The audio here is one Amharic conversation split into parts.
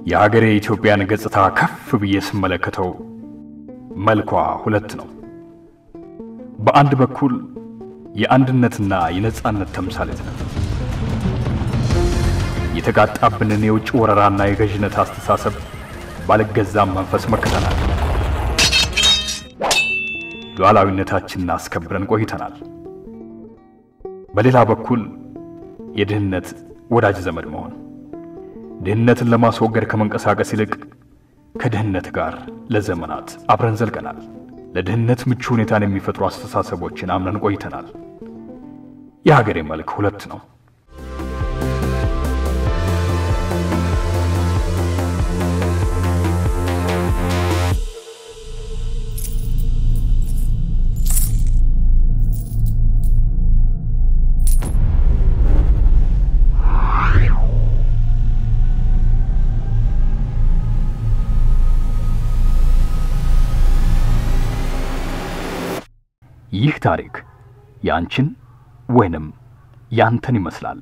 የሀገሬ ኢትዮጵያን ገጽታ ከፍ ብዬ ስመለከተው መልኳ ሁለት ነው። በአንድ በኩል የአንድነትና የነጻነት ተምሳሌት ነው። የተጋጣብንን የውጭ ወረራና የገዥነት አስተሳሰብ ባለገዛም መንፈስ መክተናል። ሉዓላዊነታችንን አስከብረን ቆይተናል። በሌላ በኩል የድህነት ወዳጅ ዘመድ መሆን፣ ድህነትን ለማስወገድ ከመንቀሳቀስ ይልቅ ከድህነት ጋር ለዘመናት አብረን ዘልቀናል። ለድህነት ምቹ ሁኔታን የሚፈጥሩ አስተሳሰቦችን አምነን ቆይተናል። የሀገሬ መልክ ሁለት ነው። ይህ ታሪክ ያንቺን ወይንም ያንተን ይመስላል።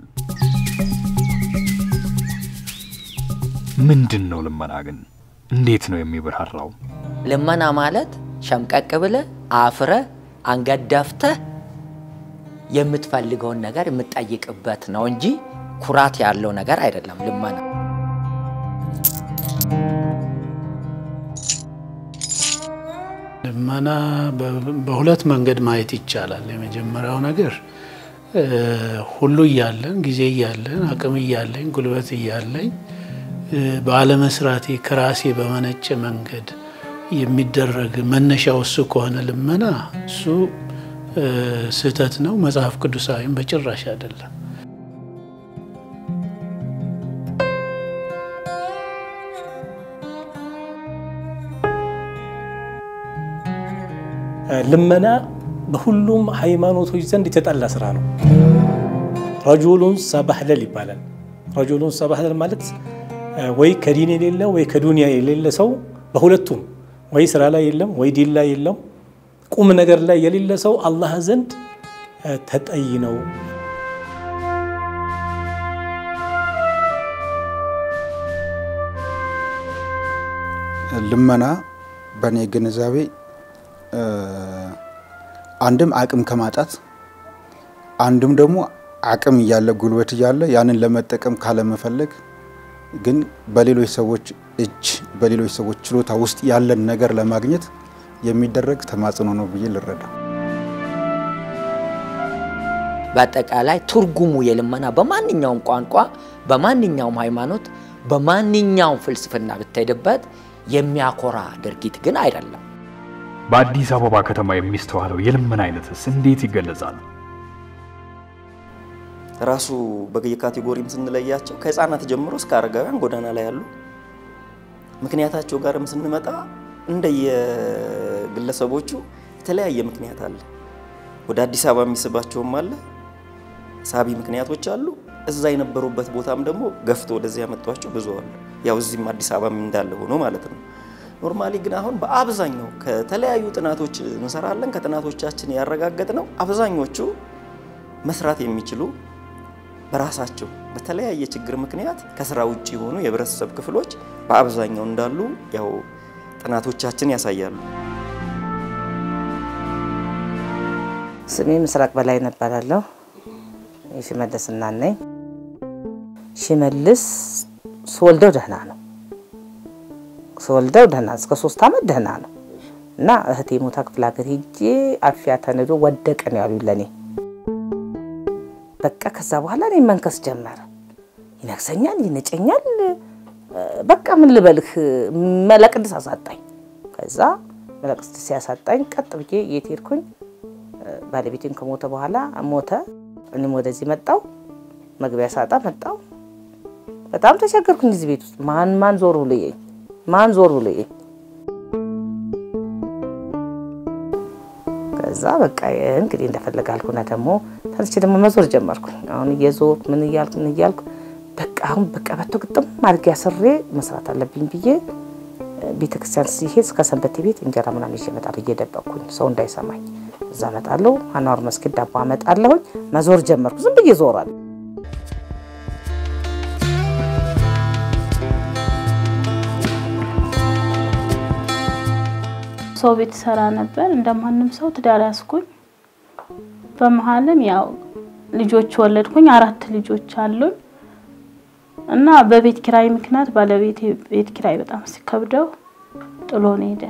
ምንድነው ልመና ግን? እንዴት ነው የሚበራራው? ልመና ማለት ሸምቀቅ ብለህ አፍረህ አንገዳፍተህ የምትፈልገውን ነገር የምትጠይቅበት ነው እንጂ ኩራት ያለው ነገር አይደለም ልመና። ልመና በሁለት መንገድ ማየት ይቻላል። የመጀመሪያው ነገር ሁሉ ያለን ጊዜ ያለን አቅም ያለን ጉልበት ያለን ባለመስራቴ ከራሴ በመነጨ መንገድ የሚደረግ መነሻው እሱ ከሆነ ልመና እሱ ስህተት ነው፣ መጽሐፍ ቅዱሳዊም በጭራሽ አይደለም። ልመና በሁሉም ሃይማኖቶች ዘንድ የተጠላ ስራ ነው። ረጁሉን ሰባህለል ይባላል። ረጁሉን ሰባህለል ማለት ወይ ከዲን የሌለ ወይ ከዱንያ የሌለ ሰው፣ በሁለቱም ወይ ስራ ላይ የለም ወይ ዲን ላይ የለም፣ ቁም ነገር ላይ የሌለ ሰው አላህ ዘንድ ተጠይ ነው። ልመና በኔ ግንዛቤ አንድም አቅም ከማጣት አንድም ደግሞ አቅም ያለ ጉልበት ያለ ያንን ለመጠቀም ካለ መፈለግ ግን በሌሎች ሰዎች እጅ በሌሎች ሰዎች ችሎታ ውስጥ ያለን ነገር ለማግኘት የሚደረግ ተማጽኖ ነው ብዬ ልረዳ። በአጠቃላይ ትርጉሙ የልመና በማንኛውም ቋንቋ በማንኛውም ሃይማኖት በማንኛውም ፍልስፍና ብትሄድበት የሚያኮራ ድርጊት ግን አይደለም። በአዲስ አበባ ከተማ የሚስተዋለው የልመና አይነትስ እንዴት ይገለጻል? ራሱ በየካቴጎሪም ስንለያቸው ከህፃናት ጀምሮ እስከ አረጋውያን ጎዳና ላይ ያሉ ምክንያታቸው ጋርም ስንመጣ እንደየግለሰቦቹ የተለያየ ምክንያት አለ። ወደ አዲስ አበባ የሚስባቸውም አለ፣ ሳቢ ምክንያቶች አሉ። እዛ የነበሩበት ቦታም ደግሞ ገፍቶ ወደዚህ ያመጣቸው ብዙ አሉ። ያው እዚህም አዲስ አበባ እንዳለ ሆኖ ማለት ነው። ኖርማሊ ግን አሁን በአብዛኛው ከተለያዩ ጥናቶች እንሰራለን። ከጥናቶቻችን ያረጋገጥነው አብዛኞቹ መስራት የሚችሉ በራሳቸው በተለያየ ችግር ምክንያት ከስራ ውጪ የሆኑ የህብረተሰብ ክፍሎች በአብዛኛው እንዳሉ ያው ጥናቶቻችን ያሳያሉ። ስሜ ምስራቅ በላይ እባላለሁ። የሽመልስ እናት ነኝ። ሽመልስ ስወልደው ደህና ነው። ስወልደው ደህና እስከ 3 አመት ደህና ነው እና እህቴ ሞታ ክፍለ ሀገር ሄጄ አፍያ ተነዶ ወደቀ ነው ያሉኝ ለኔ። በቃ ከዛ በኋላ እኔ መንከስ ጀመረ። ይነክሰኛል፣ ይነጨኛል። በቃ ምን ልበልህ መለቅድስ አሳጣኝ። ከዛ መለቅድስ ሲያሳጣኝ ቀጥ ብዬ የት ሄድኩኝ? ባለቤቴን ከሞተ በኋላ ሞተ። እኔም ወደዚህ መጣው። መግቢያ ሳጣ መጣው። በጣም ተቸገርኩኝ እዚህ ቤት ውስጥ። ማን ዞር ብሎኝ ከዛ በቃ እንግዲህ እንደፈለገ አልኩና ደግሞ ተነስቼ ደግሞ መዞር ጀመርኩ። አሁን እየዞር ምን እያልኩ በቃ አሁን በቃ በተግጥም ማድረግ ያሰሬ መስራት አለብኝ ብዬ ቤተክርስቲያን ሲሄድ ከሰንበቴ ቤት እንጀራ ምናምን ይዤ እመጣለሁ እየደበቅኩኝ ሰው እንዳይሰማኝ። እዛ እመጣለሁ አናወር መስጊድ ዳቦ አመጣለሁ። መዞር ጀመርኩ። ዝም ብዬ ዞራለሁ። ሰው ቤት ሰራ ነበር እንደማንም ሰው ትዳር ያስኩኝ በመሐልም ያው ልጆች ወለድኩኝ 4 ልጆች አሉኝ እና በቤት ኪራይ ምክንያት ባለቤቴ ቤት ኪራይ በጣም ሲከብደው ጥሎን ሄደ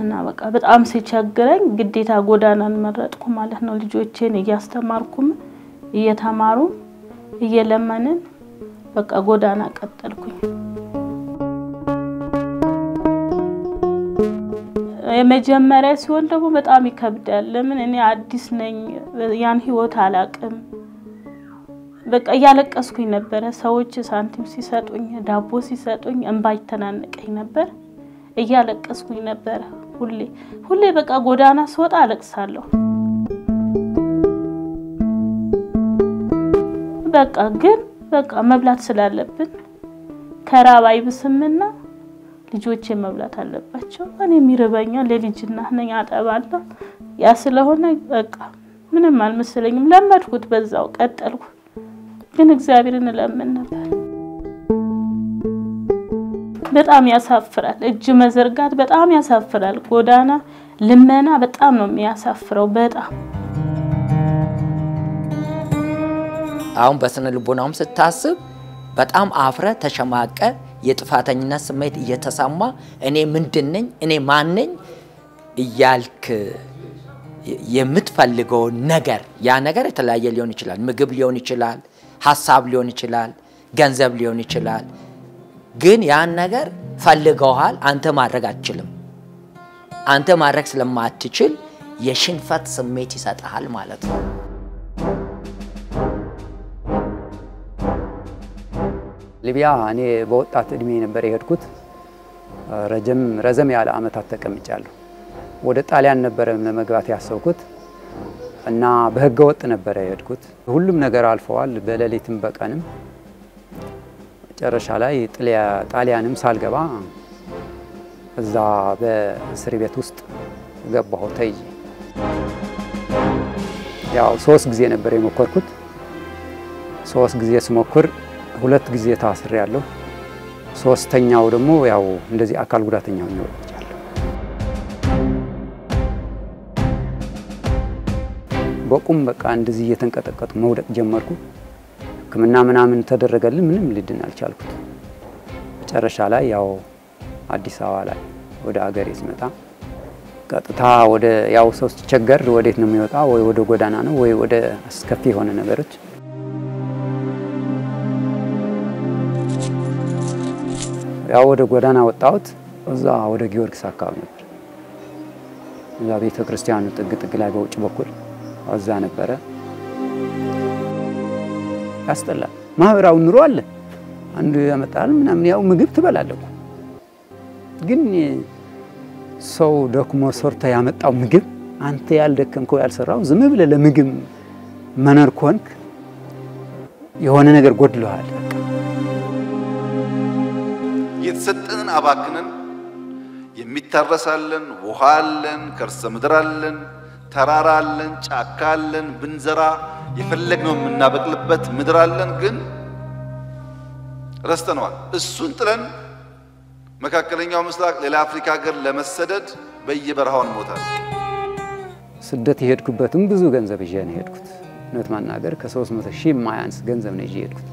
እና በቃ በጣም ሲቸግረኝ ግዴታ ጎዳናን መረጥኩ ማለት ነው ልጆቼን እያስተማርኩም እየተማሩ እየለመንን በቃ ጎዳና ቀጠልኩኝ የመጀመሪያ ሲሆን ደግሞ በጣም ይከብዳል ለምን እኔ አዲስ ነኝ ያን ህይወት አላቅም በቃ ያለቀስኩኝ ነበር ሰዎች ሳንቲም ሲሰጡኝ ዳቦ ሲሰጡኝ እንባይ ተናነቀኝ ነበር እያለቀስኩኝ ነበር ሁሌ በቃ ጎዳና ስወጣ አለቅሳለሁ በቃ ግን በቃ መብላት ስላለብን ከራባይ ብስምና ልጆቼ መብላት አለባቸው እኔ የሚርበኛል ለልጅና ነኝ አጠባለሁ ያ ስለሆነ በቃ ምንም አልመሰለኝም ለመድኩት በዛው ቀጠልኩ ግን እግዚአብሔርን ለምን ነበር በጣም ያሳፍራል እጅ መዘርጋት በጣም ያሳፍራል ጎዳና ልመና በጣም ነው የሚያሳፍረው በጣም አሁን በስነ ልቦናውም ስታስብ በጣም አፍረ ተሸማቀ የጥፋተኝነት ስሜት እየተሰማ እኔ ምንድነኝ እኔ ማን ነኝ እያልክ የምትፈልገው ነገር ያ ነገር የተለያየ ሊሆን ይችላል ምግብ ሊሆን ይችላል ሐሳብ ሊሆን ይችላል ገንዘብ ሊሆን ይችላል ግን ያን ነገር ፈልገውሃል አንተ ማድረግ አትችልም አንተ ማድረግ ስለማትችል የሽንፈት ስሜት ይሰጣል ማለት ነው ሊቢያ እኔ በወጣት እድሜ ነበር የሄድኩት ረዘም ያለ አመታት ተቀምጫለሁ ወደ ጣሊያን ነበር ለመግባት ያሰብኩት እና በህገ ወጥ ነበር የሄድኩት ሁሉም ነገር አልፈዋል በሌሊትም በቀንም ጨረሻ ላይ ጣሊያንም ሳልገባ እዛ በእስር ቤት ውስጥ ገባሁ ተይዤ ያው 3 ጊዜ ነበር የሞከርኩት 3 ጊዜ ስሞክር 2 ጊዜ ታስሬያለሁ ሶስተኛው ደግሞ ያው እንደዚህ አካል ጉዳተኛው ነው ወጥቻለሁ በቁም በቃ እንደዚህ እየተንቀጠቀጡ መውደቅ ጀመርኩ ህክምና ምናምን ተደረገልኝ ምንም ልድን አልቻልኩት ጨረሻ ላይ ያው አዲስ አበባ ላይ ወደ አገሬ ስመጣ ቀጥታ ወደ ያው ሰው ሲቸገር ወዴት ነው የሚወጣ ወይ ወደ ጎዳና ነው ወይ ወደ አስከፊ የሆነ ነገሮች ያው ወደ ጎዳና ወጣሁት እዛ ወደ ጊዮርጊስ አካባቢ ነበር እዛ ቤተ ክርስቲያኑ ጥግ ላይ በውጭ በኩል እዛ ነበረ ያስጠላል ማህበራው ኑሮ አለ አንዱ ያመጣል ምናምን ያው ምግብ ትበላለህ ግን ሰው ደክሞ ሰርተ ያመጣው ምግብ አንተ ያልደከምከው ያልሰራው ዝም ብለህ ለምግብ መነር ኮንክ የሆነ ነገር ጎድሏል የተሰጠንን አባክነን የሚታረሳለን ውሃለን ከርሰ ምድራለን ተራራለን ጫካለን ብንዘራ የፈለግነው የምናበቅልበት ምድራለን ግን ረስተነዋል እሱን ጥለን መካከለኛው ምስራቅ ሌላ አፍሪካ ሀገር ለመሰደድ በየበረሃው እንሞታለን ስደት የሄድኩበትም ብዙ ገንዘብ ይዤ ነው የሄድኩት እውነት ማናገር ከ300,000 ማያንስ ገንዘብ ነው ይዤ የሄድኩት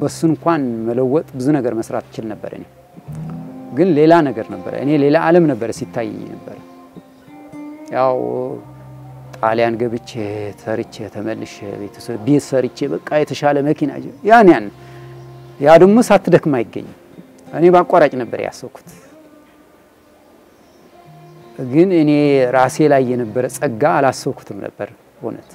በሱ እንኳን መለወጥ ብዙ ነገር መስራት ይችል ነበር እኔ ግን ሌላ ነገር ነበር እኔ ሌላ ዓለም ነበር ሲታየኝ ነበር ያው ጣሊያን ገብቼ ሰርቼ ተመልሼ ቤተሰብ ቤት ሰርቼ በቃ የተሻለ መኪና ያ ደግሞ ሳትደክም አይገኝም እኔ ባቋራጭ ነበር ያሰብኩት ግን እኔ ራሴ ላይ የነበረ ጸጋ አላሰብኩትም ነበር ሆነት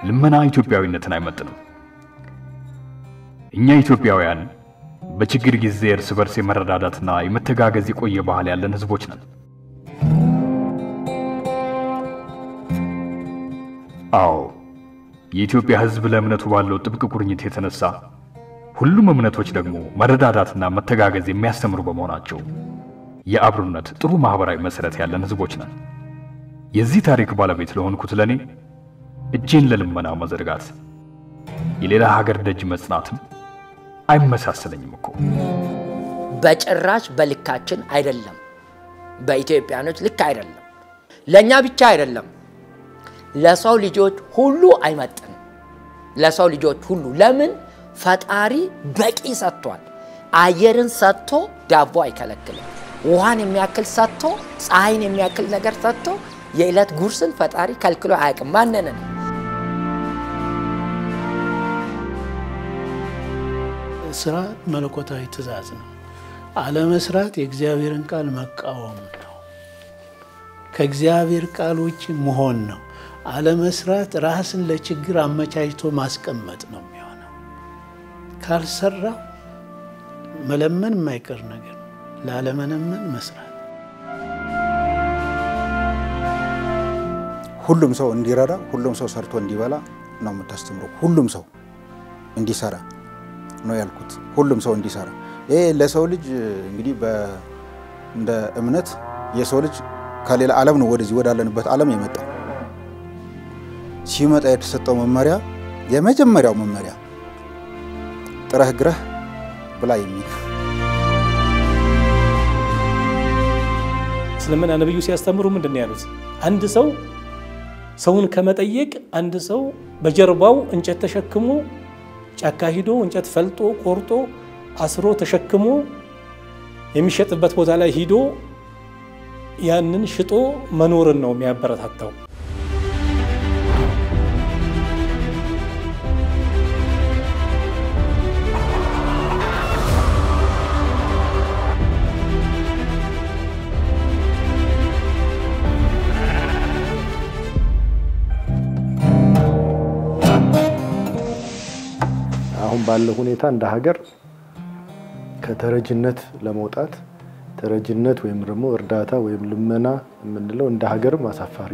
ልመና ኢትዮጵያዊነትን አይመጥንም እኛ ኢትዮጵያውያን በችግር ጊዜ እርስ በርስ የመረዳዳትና የመተጋገዝ የቆየ ባህል ያለን ህዝቦች ነን አዎ የኢትዮጵያ ህዝብ ለእምነቱ ባለው ጥብቅ ቁርኝት የተነሳ ሁሉም እምነቶች ደግሞ መረዳዳትና መተጋገዝ የሚያስተምሩ በመሆናቸው የአብሮነት ጥሩ ማህበራዊ መሰረት ያለን ህዝቦች ነን የዚህ ታሪክ ባለቤት ለሆንኩት ለኔ እጄን ለልመና መዘርጋት የሌላ ሀገር ደጅ መጽናትም አይመሳሰለኝም እኮ። በጭራሽ በልካችን አይደለም። በኢትዮጵያኖች ልክ አይደለም። ለኛ ብቻ አይደለም፣ ለሰው ልጆች ሁሉ አይመጥንም። ለሰው ልጆች ሁሉ ለምን ፈጣሪ በቂ ሰጥቷል። አየርን ሰጥቶ ዳቦ አይከለክልም። ውሃን የሚያክል ሰጥቶ ፀሐይን የሚያክል ነገር ሰጥቶ የዕለት ጉርስን ፈጣሪ ከልክሎ አያውቅም። ማንነን ስራ መለኮታዊ ትእዛዝ ነው። አለመስራት የእግዚአብሔርን ቃል መቃወም ነው። ከእግዚአብሔር ቃል ውጭ መሆን ነው። አለመስራት ራስን ለችግር አመቻችቶ ማስቀመጥ ነው የሚሆነው። ካልሰራ መለመን የማይቀር ነገር ላለመነመን መስራት። ሁሉም ሰው እንዲረዳ፣ ሁሉም ሰው ሰርቶ እንዲበላ ነው የምታስተምረው። ሁሉም ሰው እንዲሰራ ነው ያልኩት። ሁሉም ሰው እንዲሰራ። ይሄ ለሰው ልጅ እንግዲህ እንደ እምነት የሰው ልጅ ከሌላ ዓለም ነው ወደዚህ ወዳለንበት ዓለም የመጣው። ሲመጣ የተሰጠው መመሪያ የመጀመሪያው መመሪያ ጥረህ ግረህ ብላ የሚል እስልምና ነብዩ ሲያስተምሩ ምንድነው ያሉት? አንድ ሰው ሰውን ከመጠየቅ አንድ ሰው በጀርባው እንጨት ተሸክሞ ጫካ ሂዶ እንጨት ፈልጦ ቆርጦ አስሮ ተሸክሞ የሚሸጥበት ቦታ ላይ ሂዶ ያንን ሽጦ መኖርን ነው የሚያበረታታው። አሁን ባለው ሁኔታ እንደ ሀገር ከተረጅነት ለመውጣት ተረጅነት ወይም ደግሞ እርዳታ ወይም ልመና የምንለው እንደ ሀገርም አሳፋሪ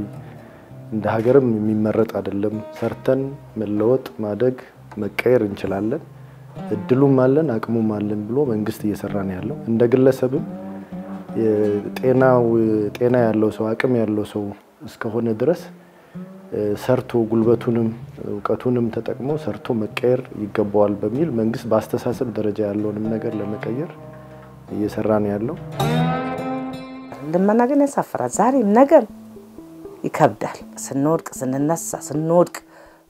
እንደ ሀገርም የሚመረጥ አይደለም። ሰርተን መለወጥ ማደግ መቀየር እንችላለን። እድሉም አለን አቅሙም አለን ብሎ መንግስት እየሰራ ነው ያለው። እንደ ግለሰብም ጤና ያለው ሰው አቅም ያለው ሰው እስከሆነ ድረስ ሰርቶ ጉልበቱንም እውቀቱንም ተጠቅሞ ሰርቶ መቀየር ይገባዋል በሚል መንግስት በአስተሳሰብ ደረጃ ያለውንም ነገር ለመቀየር እየሰራ ነው ያለው። ልመና ግን ያሳፍራል። ዛሬም ነገር ይከብዳል። ስንወድቅ ስንነሳ ስንወድቅ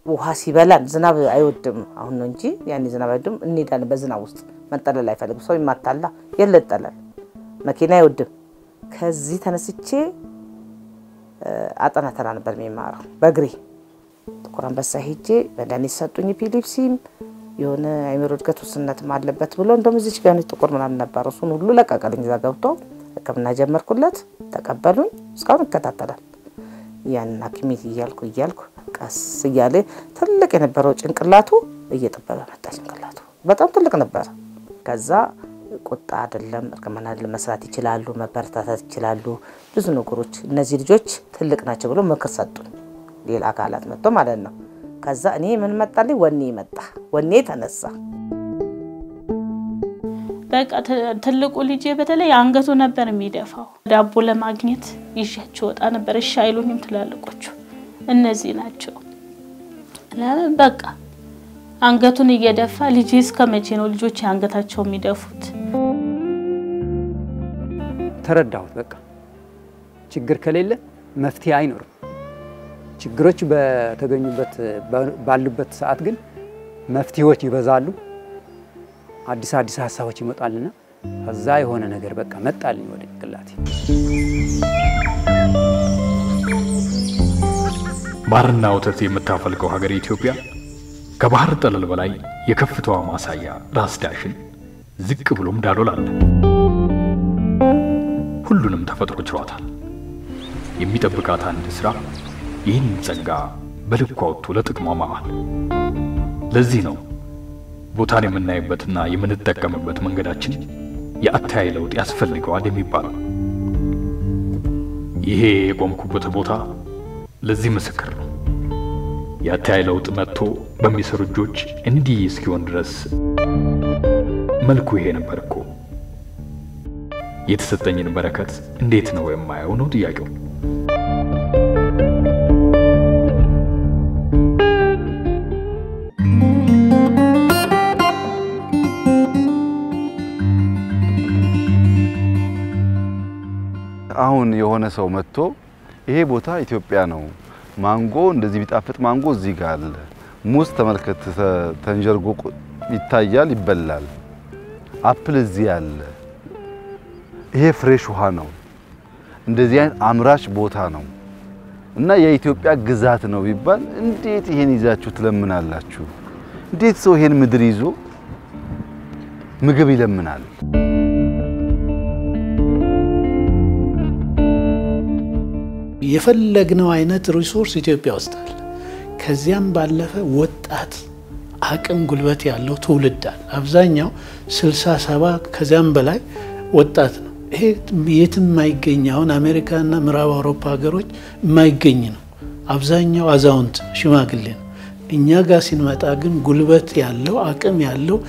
ውሃ ሲበላን ዝናብ አይወድም አሁን ነው እንጂ ያኔ ዝናብ አይወድም። እንሄዳለን በዝናብ ውስጥ መጠለል አይፈልግም። ሰው ይማታላ የለጠላል መኪና አይወድም። ከዚህ ተነስቼ አጠና ተራ ነበር የሚማረው በእግሬ ጥቁር አንበሳ ሄጄ በዳኒ ሰጡኝ። ፒሊፕሲም የሆነ አይምሮ እድገት ውስንነትም አለበት ብሎ እንደውም እዚች ጋር ጥቁር ምናምን ነበር። እሱን ሁሉ ለቀቀልኝ። እዛ ገብቶ ሕክምና ጀመርኩለት። ተቀበሉኝ። እስካሁን ይከታተላል። ያን ሐኪሜት እያልኩ ቀስ እያለ ትልቅ የነበረው ጭንቅላቱ እየጠበበ መጣ። ጭንቅላቱ በጣም ትልቅ ነበር። ከዛ ቁጣ አይደለም እርግማን አይደለም መስራት ይችላሉ፣ መበረታታት ይችላሉ፣ ብዙ ነገሮች እነዚህ ልጆች ትልቅ ናቸው ብሎ ምክር ሰጡኝ። ሌላ አካላት መጥቶ ማለት ነው። ከዛ እኔ ምን መጣልኝ? ወኔ መጣ። ወኔ ተነሳ። በቃ ትልቁ ልጄ በተለይ አንገቱ ነበር የሚደፋው። ዳቦ ለማግኘት ይሻቸው ወጣ ነበር። እሺ አይሉኝም ትላልቆቹ እነዚህ ናቸው። ለምን በቃ አንገቱን እየደፋ ልጅ እስከመቼ ነው ልጆች አንገታቸው የሚደፉት? ተረዳሁት። በቃ ችግር ከሌለ መፍትሄ አይኖርም። ችግሮች በተገኙበት ባሉበት ሰዓት ግን መፍትሄዎች ይበዛሉ። አዲስ ሀሳቦች ይመጣልና ከዛ የሆነ ነገር በቃ መጣልኝ ወደ ጭንቅላቴ። ባህርና ወተት የምታፈልቀው ሀገር ኢትዮጵያ ከባህር ጠለል በላይ የከፍታዋ ማሳያ ራስ ዳሽን ዝቅ ብሎም ዳሎል አለ። ሁሉንም ተፈጥሮ ችሯታል። የሚጠብቃት አንድ ስራ ይህን ጸጋ በልኳ ወጥቶ ለጥቅሟ ማዋል። ለዚህ ነው ቦታን የምናይበትና የምንጠቀምበት መንገዳችን የአተያይ ለውጥ ያስፈልገዋል የሚባለው። ይሄ የቆምኩበት ቦታ ለዚህ ምስክር ነው። የአተያይ ለውጥ መጥቶ በሚሰሩ እጆች እንዲህ እስኪሆን ድረስ መልኩ ይሄ ነበር እኮ። የተሰጠኝን በረከት እንዴት ነው የማየው ነው ጥያቄው። የሆነ ሰው መጥቶ ይሄ ቦታ ኢትዮጵያ ነው ማንጎ እንደዚህ ቢጣፍጥ ማንጎ እዚህ ጋር አለ ሙዝ ተመልከት ተንጀርጎ ይታያል ይበላል አፕል እዚህ አለ ይሄ ፍሬሽ ውሃ ነው እንደዚህ አይነት አምራች ቦታ ነው እና የኢትዮጵያ ግዛት ነው ቢባል እንዴት ይሄን ይዛችሁ ትለምናላችሁ እንዴት ሰው ይሄን ምድር ይዞ ምግብ ይለምናል የፈለግነው አይነት ሪሶርስ ኢትዮጵያ ውስጥ አለ ከዚያም ባለፈ ወጣት አቅም ጉልበት ያለው ትውልድ አለ አብዛኛው 60-70 ከዚያም በላይ ወጣት ነው ይሄ የትም የማይገኝ አሁን አሜሪካና ምዕራብ አውሮፓ ሀገሮች የማይገኝ ነው አብዛኛው አዛውንት ሽማግሌ ነው እኛ ጋር ሲንመጣ ግን ጉልበት ያለው አቅም ያለው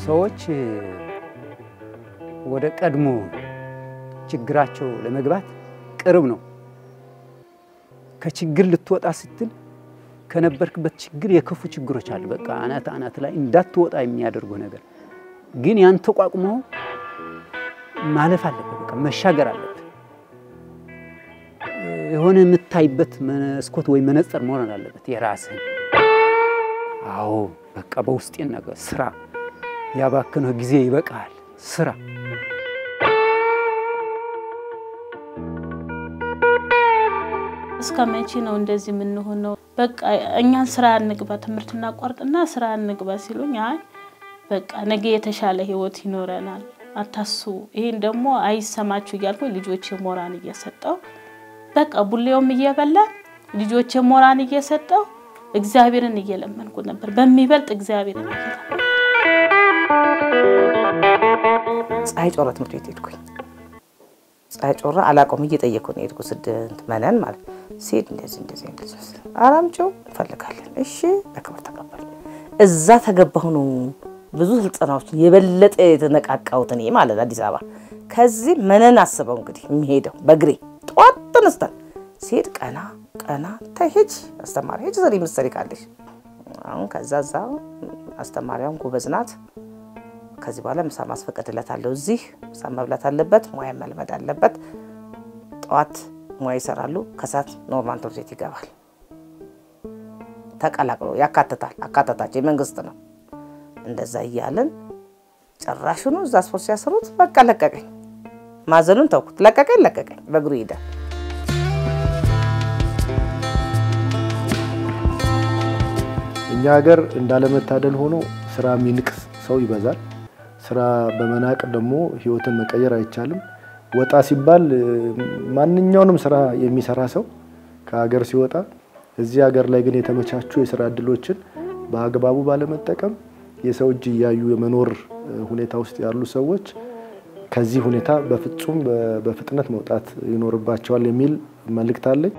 ሰዎች ወደ ቀድሞ ችግራቸው ለመግባት ቅርብ ነው ከችግር ልትወጣ ስትል ከነበርክበት ችግር የከፉ ችግሮች አሉ በቃ አናት ላይ እንዳትወጣ የሚያደርጉ ነገር ግን ያን ተቋቁሞ ማለፍ አለበት በቃ መሻገር አለበት የሆነ የምታይበት መስኮት ወይ መነጽር መሆን አለበት የራስህ አዎ በቃ በውስጤ ነገር ስራ ያባከነው ጊዜ ይበቃል ስራ እስከመቼ ነው እንደዚህ ምን ሆነው በቃ እኛን ስራ እንግባ ትምርትና ቋርጥና ስራ እንግባ ሲሉኝ አይ በቃ ነገ የተሻለ ህይወት ይኖረናል አታስቡ ይሄን ደግሞ አይሰማችሁ ይያልኩ ልጆቼ ሞራን እየሰጠው በቃ ቡሌውም እየበላ ልጆቼ ሞራን እየሰጠው እግዚአብሔርን እየለመንኩ ነበር በሚበልጥ እግዚአብሔርን እየለመንኩ ፀሐይ ጮራ ትምህርት ቤት ሄድኩኝ ፀሐይ ጮራ አላቆም እየጠየቅኩ ነው ሄድኩ ስድንት መነን ማለት ሲድ እንደዚህ አራምጪው ፈልጋለን እሺ በክብር ተቀበል እዛ ተገባሁ ነው ብዙ ስልጠናዎች የበለጠ የተነቃቃውት እኔ ማለት አዲስ አበባ ከዚህ መነን አስበው እንግዲህ የሚሄደው በግሬ ጧት ተነስተን ሲድ ቀና ተሄጅ አስተማሪ ሄጅ ዘሪ ምሰሪ ካለሽ አሁን ከዛዛ አስተማሪውን ጎበዝናት ከዚህ በኋላ ምሳ ማስፈቀድለታለሁ እዚህ ምሳ መብላት አለበት ሙያ መልመድ አለበት ጧት ሙያ ይሰራሉ ከሳት ኖርማል ትምህርት ይገባል ተቀላቅሎ ያካተታች የመንግስት ነው እንደዛ ይያለን ጭራሹኑ እዛ ስፖርት ሲያሰሩት በቃ ለቀቀኝ ማዘኑን ተውኩት ለቀቀኝ በእግሩ ሄደ እኛ ሀገር እንዳለመታደል ሆኖ ስራ የሚንቅስ ሰው ይበዛል ስራ በመናቅ ደግሞ ህይወትን መቀየር አይቻልም ወጣ ሲባል ማንኛውንም ስራ የሚሰራ ሰው ከሀገር ሲወጣ እዚህ ሀገር ላይ ግን የተመቻቹ የስራ እድሎችን በአግባቡ ባለመጠቀም የሰው እጅ ያዩ የመኖር ሁኔታ ውስጥ ያሉ ሰዎች ከዚህ ሁኔታ በፍጹም በፍጥነት መውጣት ይኖርባቸዋል የሚል መልእክት አለኝ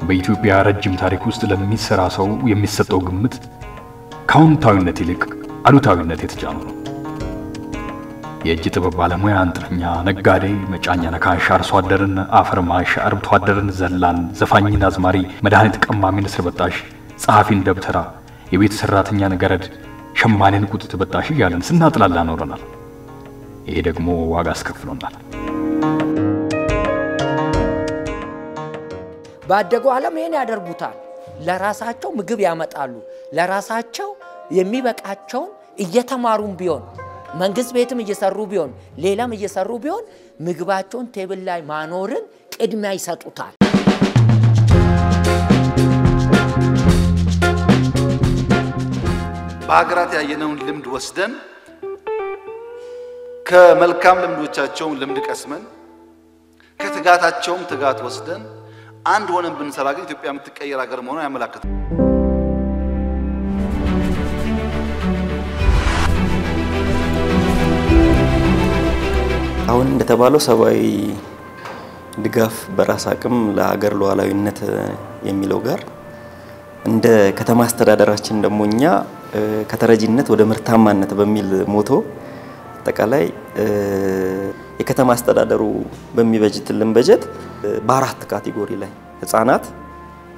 በኢትዮጵያ ረጅም ታሪክ ውስጥ ለሚሰራ ሰው የሚሰጠው ግምት ካውንታዊነት ይልቅ አሉታዊነት የተጫነው ነው የእጅ ጥበብ ባለሙያ አንጥረኛ ነጋዴ መጫኛ ነካሽ አርሶ አደርን አፈርማሽ አርብቶ አደርን ዘላን ዘፋኝና አዝማሪ መድኃኒት ቀማሚን ስርበጣሽ ጸሐፊን ደብተራ የቤት ሰራተኛ ነገረድ ሸማኔን ቁጥት በጣሽ ይያለን ስናጥላላ ኖረናል ይሄ ደግሞ ዋጋ አስከፍሎናል ባደገው ዓለም ይሄን ያደርጉታል ለራሳቸው ምግብ ያመጣሉ ለራሳቸው የሚበቃቸው እየተማሩም ቢሆን መንግስት ቤትም እየሰሩ ቢሆን ሌላም እየሰሩ ቢሆን ምግባቸውን ቴብል ላይ ማኖርን ቅድሚያ ይሰጡታል። በሀገራት ያየነውን ልምድ ወስደን ከመልካም ልምዶቻቸው ልምድ ቀስመን ከትጋታቸውም ትጋት ወስደን አንድ ሆነን ብንሰራ ግን ኢትዮጵያ የምትቀየር ሀገር መሆኗን ያመለክታል። አሁን እንደተባለው ሰብአዊ ድጋፍ በራስ አቅም ለሀገር ሉዓላዊነት የሚለው ጋር እንደ ከተማ አስተዳደራችን ደሞኛ ከተረጂነት ወደ ምርታማነት በሚል ሞቶ ተቀላይ የከተማ አስተዳደሩ በሚበጅትልን በጀት በአራት ካቴጎሪ ላይ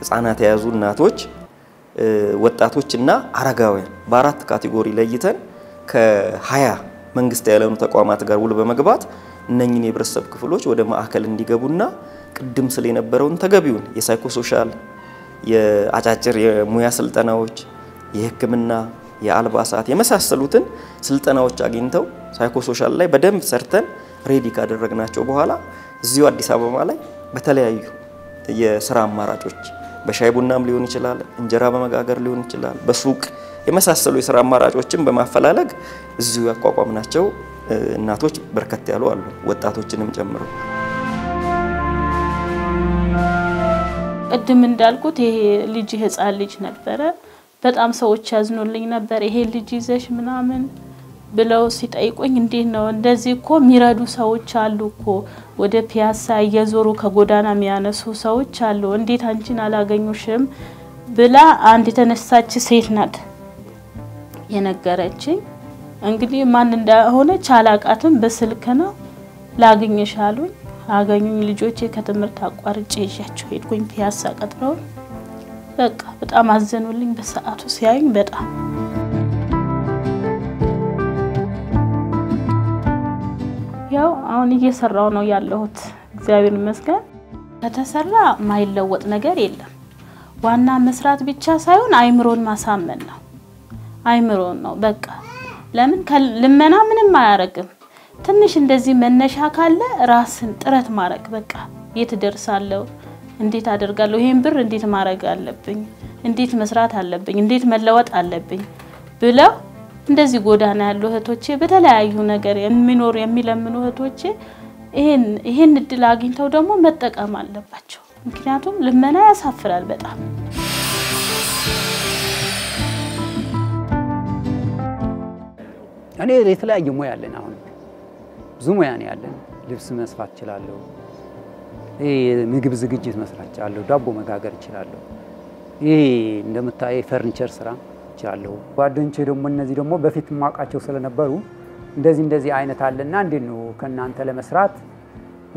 ህፃናት የያዙ እናቶች ወጣቶችና አረጋውያን በአራት ካቴጎሪ ለይተን ከ20 መንግስት ያለኑ ተቋማት ጋር ውል በመግባት እነኚህን የህብረተሰብ ክፍሎች ወደ ማዕከል እንዲገቡና ቅድም ስለ የነበረውን ተገቢውን የሳይኮሶሻል የአጫጭር የሙያ ስልጠናዎች የህክምና የአልባሳት የመሳሰሉትን ስልጠናዎች አግኝተው ሳይኮሶሻል ላይ በደንብ ሰርተን ሬዲ ካደረግናቸው በኋላ እዚሁ አዲስ አበባ ላይ በተለያዩ የሥራ አማራጮች በሻይ ቡናም ሊሆን ይችላል እንጀራ በመጋገር ሊሆን ይችላል በሱቅ የመሳሰሉ የሥራ አማራጮችን በማፈላለግ እዚሁ ያቋቋምናቸው እናቶች በርከት ያሉ አሉ ወጣቶችንም ጨምሮ ቅድም እንዳልኩት ይሄ ልጅ ህፃን ልጅ ነበረ በጣም ሰዎች ያዝኑልኝ ነበር ይሄ ልጅ ይዘሽ ምናምን ብለው ሲጠይቁኝ እንዴት ነው እንደዚህ እኮ ሚረዱ ሰዎች አሉ እኮ ወደ ፒያሳ እየዞሩ ከጎዳና የሚያነሱ ሰዎች አሉ እንዴት አንቺን አላገኙሽም ብላ አንድ የተነሳች ሴት ናት የነገረችኝ እንግዲህ ማን እንደሆነ ቻላቃትም በስልክ ነው ላግኝሽ አሉኝ አገኙኝ ልጆቼ ከትምህርት አቋርጬ ይዣቸው ሄድኩኝ ፒያሳ ቀጥረው በቃ በጣም አዘኑልኝ በሰዓቱ ሲያዩኝ በጣም ያው አሁን እየሰራው ነው ያለሁት እግዚአብሔር ይመስገን ከተሰራ ማይለወጥ ነገር የለም ዋና መስራት ብቻ ሳይሆን አይምሮን ማሳመን ነው አይምሮን ነው በቃ ለምን ልመና ምንም አያረግም ትንሽ እንደዚህ መነሻ ካለ ራስን ጥረት ማረግ በቃ የት ደርሳለሁ እንዴት አደርጋለሁ ይሄን ብር እንዴት ማረግ አለብኝ እንዴት መስራት አለብኝ እንዴት መለወጥ አለብኝ ብለው እንደዚህ ጎዳና ያለው እህቶቼ በተለያዩ ነገር የሚለምኑ እህቶቼ ይሄን እድል አግኝተው ደግሞ መጠቀም አለባቸው ምክንያቱም ልመና ያሳፍራል በጣም እኔ የተለያየ ሙያ አለኝ አሁን ብዙ ሙያ ነው ያለኝ ልብስ መስፋት ይችላልው ምግብ ዝግጅት መስራት ይችላልው ዳቦ መጋገር ይችላልው እንደምታይ ፈርኒቸር ስራ ይችላልው ጓደኞቼ ደግሞ እነዚህ ደግሞ በፊት ማቃቸው ስለነበሩ እንደዚህ አይነት አለና እንዴት ነው ከናንተ ለመስራት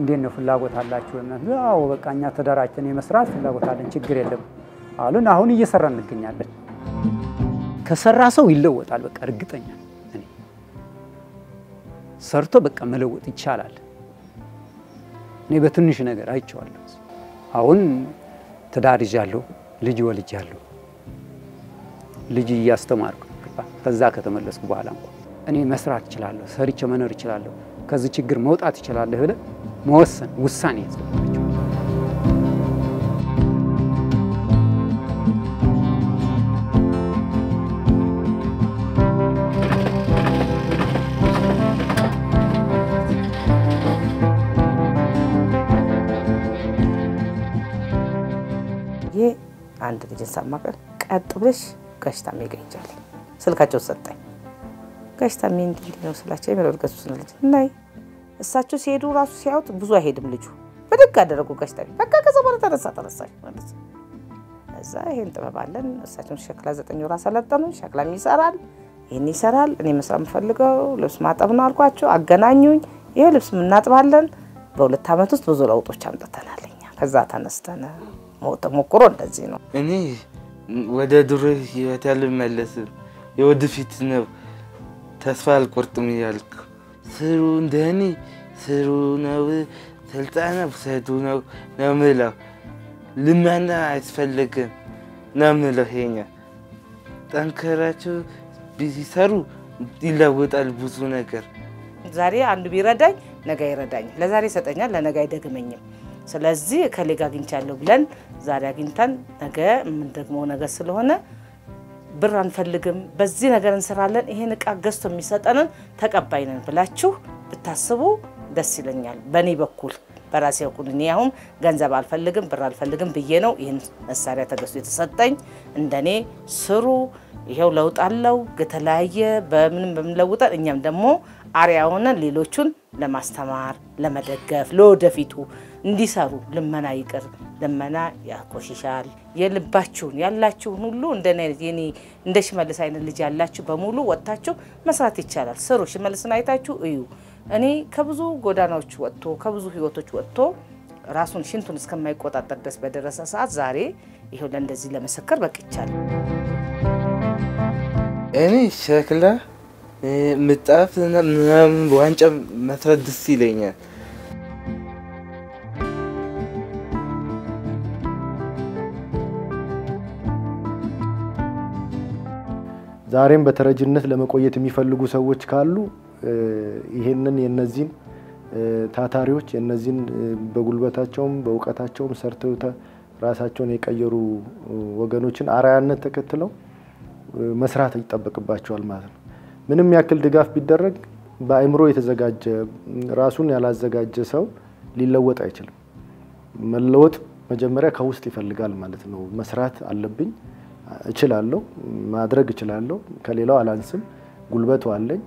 እንዴት ነው ፍላጎት አላችሁ እና አዎ በቃኛ ተደራጅተን የመስራት ፍላጎት አለን ችግር የለም አሉን አሁን እየሰራን እንገኛለን ከሰራ ሰው ይለወጣል በቃ እርግጠኛ እኔ ሰርቶ በቃ መለወጥ ይቻላል እኔ በትንሽ ነገር አይቻለሁ አሁን ተዳር ይዣለሁ ልጅ ወልጃለሁ ልጅ እያስተማርኩ ከዛ ከተመለስኩ በኋላ እኔ መስራት ይችላልው ሰርቼ መኖር ይችላልው ከዚህ ችግር መውጣት ይችላልህ ብለ መወሰን ውሳኔ ያስፈልጋል አንድ ልጅ ሰማቀር ቀጥ ብለሽ ጋሽታም ይገኛል ስልካቸው ሰጠኝ ጋሽታም እንዴት ነው ስላቸው የመረጋገጡስ ነው ልጅ ናይ እሳቸው ሲሄዱ ራሱ ሲያዩት ብዙ አይሄድም ልጁ በደግ አደረጉ ጋሽታም በቃ ከዘመኑ ተነሳሽ ማለት እዛ ይሄን ጥበባለን እሳቸው ሸክላ 9 ወር አሰለጠኑ ሸክላም ይሰራል ይሄን ይሰራል እኔ መስራት ፈልገው ልብስ ማጠብ ነው አልኳቸው አገናኙኝ ይሄ ልብስ ምናጥባለን በሁለት አመት ውስጥ ብዙ ለውጦች አምጥተናልኛ ከዛ ተነስተነ ሞክሮ እንደዚህ ነው እኔ ወደ ድሮ ህይወት ያልመለስ የወደፊት ነው ተስፋ አልቆርጥም ያልኩ ስሩ እንደኔ ስሩ ነው ስልጣን ውሰዱ ነው ምለው ልመና አያስፈልግም ነው ምለው ሄኛ ጠንከራችሁ ቢሰሩ ይለውጣል ብዙ ነገር። ዛሬ አንዱ ቢረዳኝ ነገ ይረዳኝ፣ ለዛሬ ይሰጠኛል ለነገ አይደግመኝም። ስለዚህ ከሌጋ አግኝቻለሁ ብለን ዛሬ አግኝተን ነገ ምን ደግሞ ነገ ስለሆነ ብር አንፈልግም በዚህ ነገር እንሰራለን ይሄን ዕቃ ገዝቶ የሚሰጠንን ተቀባይ ነን ብላችሁ ብታስቡ ደስ ይለኛል። በኔ በኩል በራሴ በኩል እኔ አሁን ገንዘብ አልፈልግም ብር አልፈልግም ብዬ ነው ይሄን መሳሪያ ተገዝቶ የተሰጠኝ። እንደኔ ስሩ ይሄው ለውጥ አለው ከተለያየ በምን ለውጣን እኛም ደግሞ አሪያ ሆነን ሌሎቹን ለማስተማር ለመደገፍ ለወደፊቱ እንዲሰሩ ልመና ይቅር ልመና ያቆሽሻል። የልባችሁን ያላችሁን ሁሉ እንደኔ የኔ እንደ ሽመልስ አይነት ልጅ ያላችሁ በሙሉ ወጣችሁ መስራት ይቻላል። ስሩ ሽመልስን አይታችሁ እዩ። እኔ ከብዙ ጎዳናዎች ወጥቶ ከብዙ ህይወቶች ወጥቶ ራሱን ሽንቱን እስከማይቆጣጠር ድረስ በደረሰ ሰዓት ዛሬ ይሄው ለእንደዚህ ለመሰከር በቅቻለሁ። እኔ ሸክላ ምጣፍ ዋንጫ መስራት ደስ ይለኛል። ዛሬም በተረጅነት ለመቆየት የሚፈልጉ ሰዎች ካሉ ይሄንን የነዚህን ታታሪዎች የነዚህን በጉልበታቸውም በእውቀታቸውም ሰርተው ራሳቸውን የቀየሩ ወገኖችን አራያነት ተከትለው መስራት ይጠበቅባቸዋል ማለት ነው። ምንም ያክል ድጋፍ ቢደረግ በአይምሮ የተዘጋጀ ራሱን ያላዘጋጀ ሰው ሊለወጥ አይችልም። መለወጥ መጀመሪያ ከውስጥ ይፈልጋል ማለት ነው። መስራት አለብኝ እችላለሁ ማድረግ እችላለሁ ከሌላው አላንስም ጉልበቱ አለኝ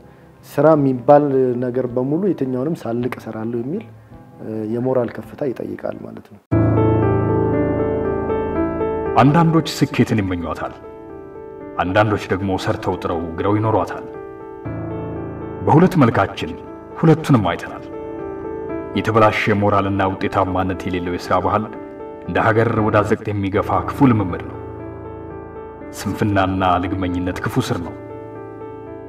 ስራ የሚባል ነገር በሙሉ የትኛውንም ሳልቅ እሰራለሁ የሚል የሞራል ከፍታ ይጠይቃል ማለት ነው። አንዳንዶች ስኬትን ይመኙታል፣ አንዳንዶች ደግሞ ሰርተው ጥረው ግረው ይኖሯታል። በሁለት መልካችን ሁለቱንም አይተናል። የተበላሸ ሞራልና ውጤታማነት የሌለው የሥራ ባህል እንደ ሀገር ወደ አዘቅት የሚገፋ ክፉ ልምምድ ነው። ስንፍናና ልግመኝነት ክፉ ስር ነው።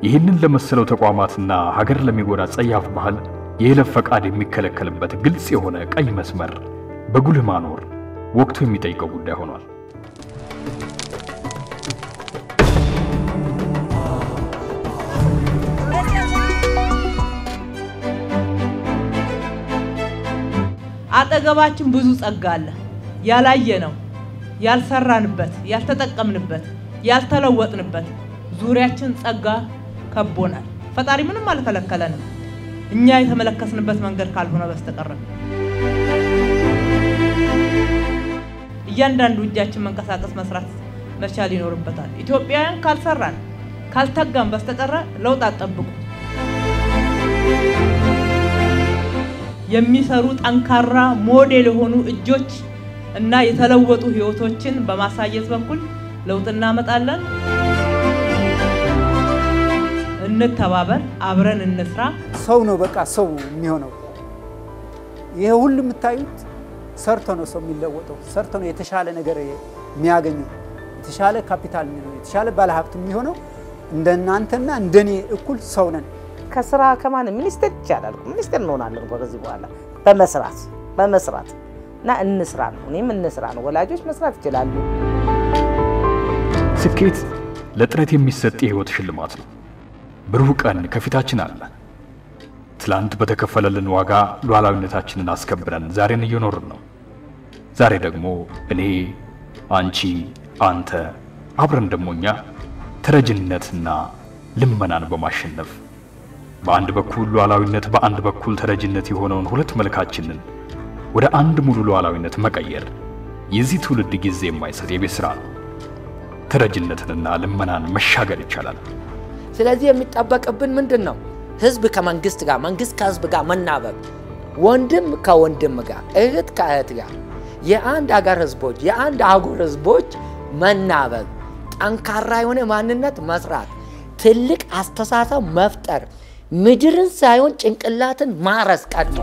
ይህንን ለመሰለው ተቋማትና ሀገር ለሚጎዳ ጸያፍ ባህል የይለፍ ፈቃድ የሚከለከልበት ግልጽ የሆነ ቀይ መስመር በጉልህ ማኖር ወቅቱ የሚጠይቀው ጉዳይ ሆኗል። አጠገባችን ብዙ ጸጋ አለ ያላየ ነው ያልሰራንበት ያልተጠቀምንበት ያልተለወጥንበት ዙሪያችን ጸጋ ከቦናል። ፈጣሪ ምንም አልከለከለንም እኛ የተመለከስንበት መንገድ ካልሆነ በስተቀር እያንዳንዱ እጃችን መንቀሳቀስ መስራት መቻል ይኖርበታል። ኢትዮጵያውያን ካልሰራን ካልተጋም በስተቀር ለውጥ አጠብቁ። የሚሰሩ ጠንካራ ሞዴል የሆኑ እጆች እና የተለወጡ ህይወቶችን በማሳየት በኩል ለውጥ እናመጣለን። እንተባበር አብረን እንስራ። ሰው ነው በቃ ሰው የሚሆነው። ይሄ ሁሉ የምታዩት ሰርቶ ነው ሰው የሚለወጠው። ሰርቶ ነው የተሻለ ነገር የሚያገኘው። የተሻለ ካፒታል ነው የተሻለ ባለሀብት የሚሆነው። እንደናንተና እንደኔ እኩል ሰው ነን። ከስራ ከማን ሚኒስትር ይቻላል ሚኒስትር እንሆናለን ከዚህ በኋላ በመስራት እና እንስራ ነው። እኔም እንስራ ነው። ወላጆች መስራት ይችላሉ። ስኬት ለጥረት የሚሰጥ የህይወት ሽልማት ነው። ብሩህ ቀን ከፊታችን አለ። ትላንት በተከፈለልን ዋጋ ሉዓላዊነታችንን አስከብረን ዛሬን እየኖርን ነው። ዛሬ ደግሞ እኔ አንቺ አንተ አብረን ደሞኛ ተረጅነትና ልመናን በማሸነፍ በአንድ በኩል ሉዓላዊነት በአንድ በኩል ተረጅነት የሆነውን ሁለት መልካችንን ወደ አንድ ሙሉ ሉዓላዊነት መቀየር የዚህ ትውልድ ጊዜ የማይሰጥ የቤት ስራ ነው። ተረጅነትንና ልመናን መሻገር ይቻላል። ስለዚህ የሚጠበቅብን ምንድነው? ህዝብ ከመንግስት ጋር መንግስት ከህዝብ ጋር መናበብ፣ ወንድም ከወንድም ጋር እህት ከእህት ጋር የአንድ ሀገር ህዝቦች የአንድ አህጉር ህዝቦች መናበብ፣ ጠንካራ የሆነ ማንነት መስራት፣ ትልቅ አስተሳሰብ መፍጠር፣ ምድርን ሳይሆን ጭንቅላትን ማረስ ቀድሞ